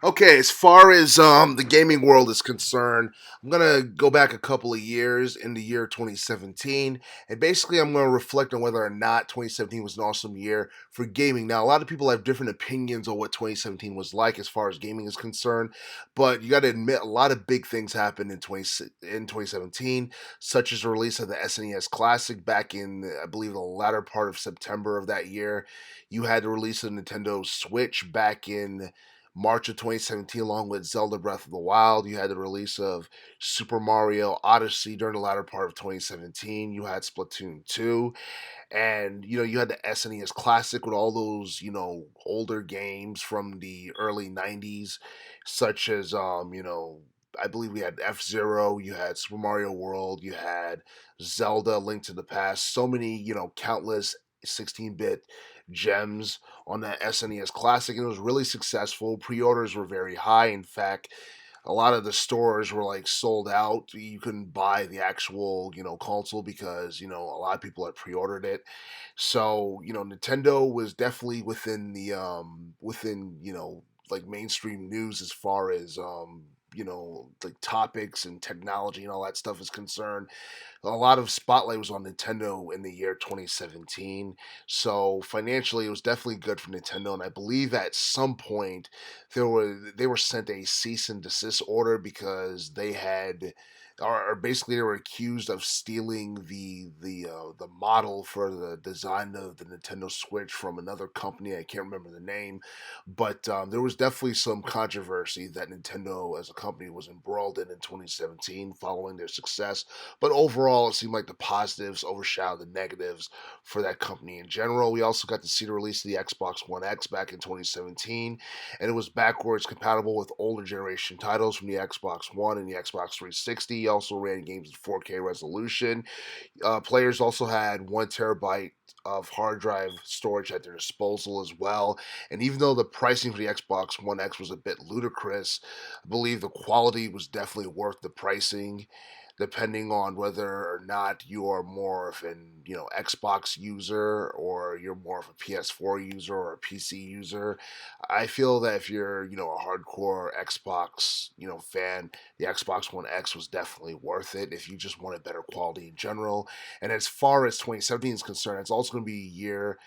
Okay, as far as the gaming world is concerned, I'm gonna go back a couple of years in the year 2017, and basically I'm gonna reflect on whether or not 2017 was an awesome year for gaming. Now, a lot of people have different opinions on what 2017 was like as far as gaming is concerned, but you got to admit a lot of big things happened in 2017, such as the release of the SNES Classic back in I believe the latter part of September of that year. You had the release of the Nintendo Switch back in March of 2017, along with Zelda Breath of the Wild. You had the release of Super Mario Odyssey during the latter part of 2017. You had Splatoon 2, and you had the SNES Classic with all those older games from the early 90s, such as I believe we had F Zero, you had Super Mario World, you had Zelda Link to the Past, so many countless 16-bit gems on that SNES Classic, and it was really successful. Pre-orders were very high. In fact, a lot of the stores were like sold out. You couldn't buy the actual, console because, a lot of people had pre-ordered it. So, Nintendo was definitely within, like mainstream news as far as like topics and technology and all that stuff is concerned. A lot of spotlight was on Nintendo in the year 2017. So financially, it was definitely good for Nintendo. And I believe at some point they were sent a cease and desist order because they had. Or basically, they were accused of stealing the model for the design of the Nintendo Switch from another company. I can't remember the name, but there was definitely some controversy that Nintendo as a company was embroiled in 2017 following their success, but overall, it seemed like the positives overshadowed the negatives for that company in general. We also got to see the release of the Xbox One X back in 2017, and it was backwards compatible with older generation titles from the Xbox One and the Xbox 360. It also ran games in 4K resolution. Players also had 1 terabyte of hard drive storage at their disposal as well. And even though the pricing for the Xbox One X was a bit ludicrous, I believe the quality was definitely worth the pricing, depending on whether or not you are more of an Xbox user or you're more of a PS4 user or a PC user. I feel that if you're a hardcore Xbox fan, the Xbox One X was definitely worth it if you just wanted better quality in general. And as far as 2017 is concerned, it's also going to be a year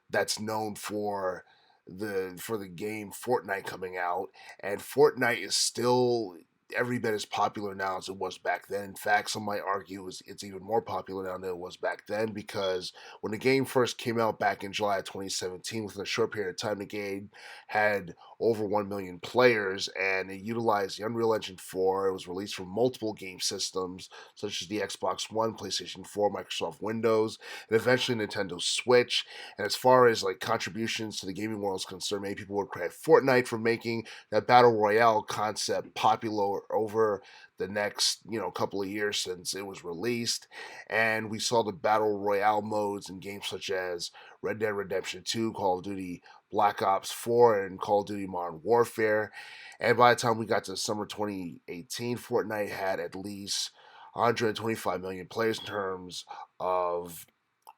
that's known for the game Fortnite coming out, and Fortnite is still every bit as popular now as it was back then. In fact, some might argue it's even more popular now than it was back then because when the game first came out back in July of 2017, within a short period of time, the game had over 1 million players and it utilized the Unreal Engine 4. It was released for multiple game systems such as the Xbox One, PlayStation 4, Microsoft Windows, and eventually Nintendo Switch. And as far as like contributions to the gaming world is concerned, many people would credit Fortnite for making that battle royale concept popular over the next couple of years since it was released. And we saw the battle royale modes in games such as Red Dead Redemption 2, Call of Duty Black Ops 4, and Call of Duty Modern Warfare. And by the time we got to summer 2018, Fortnite had at least 125 million players in terms of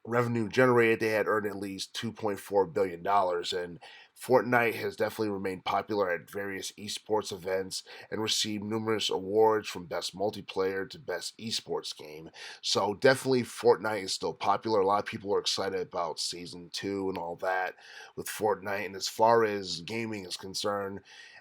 revenue generated. They had earned at least $2.4 billion, and Fortnite has definitely remained popular at various esports events and received numerous awards from best multiplayer to best esports game. So definitely Fortnite is still popular. A lot of people are excited about season 2 and all that with Fortnite. And as far as gaming is concerned,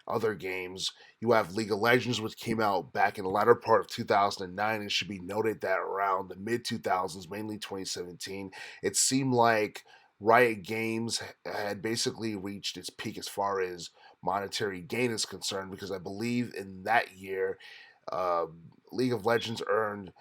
other games, you have League of Legends, which came out back in the latter part of 2009. It should be noted that around the mid 2000s, mainly 2017, it seemed like Riot Games had basically reached its peak as far as monetary gain is concerned, because I believe in that year, uh, League of Legends earned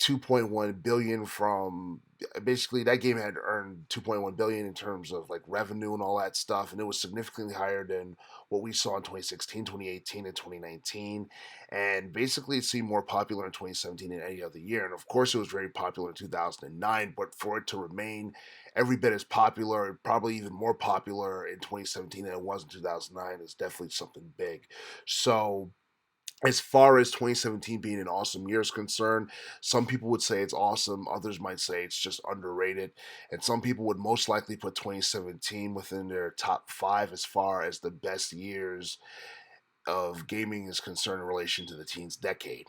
2.1 billion from basically that game had earned 2.1 billion in terms of like revenue and all that stuff, and it was significantly higher than what we saw in 2016, 2018, and 2019. And basically it seemed more popular in 2017 than any other year, and of course it was very popular in 2009, but for it to remain every bit as popular, probably even more popular in 2017 than it was in 2009, is definitely something big. So as far as 2017 being an awesome year is concerned, some people would say it's awesome, others might say it's just underrated, and some people would most likely put 2017 within their top 5 as far as the best years of gaming is concerned in relation to the teens decade.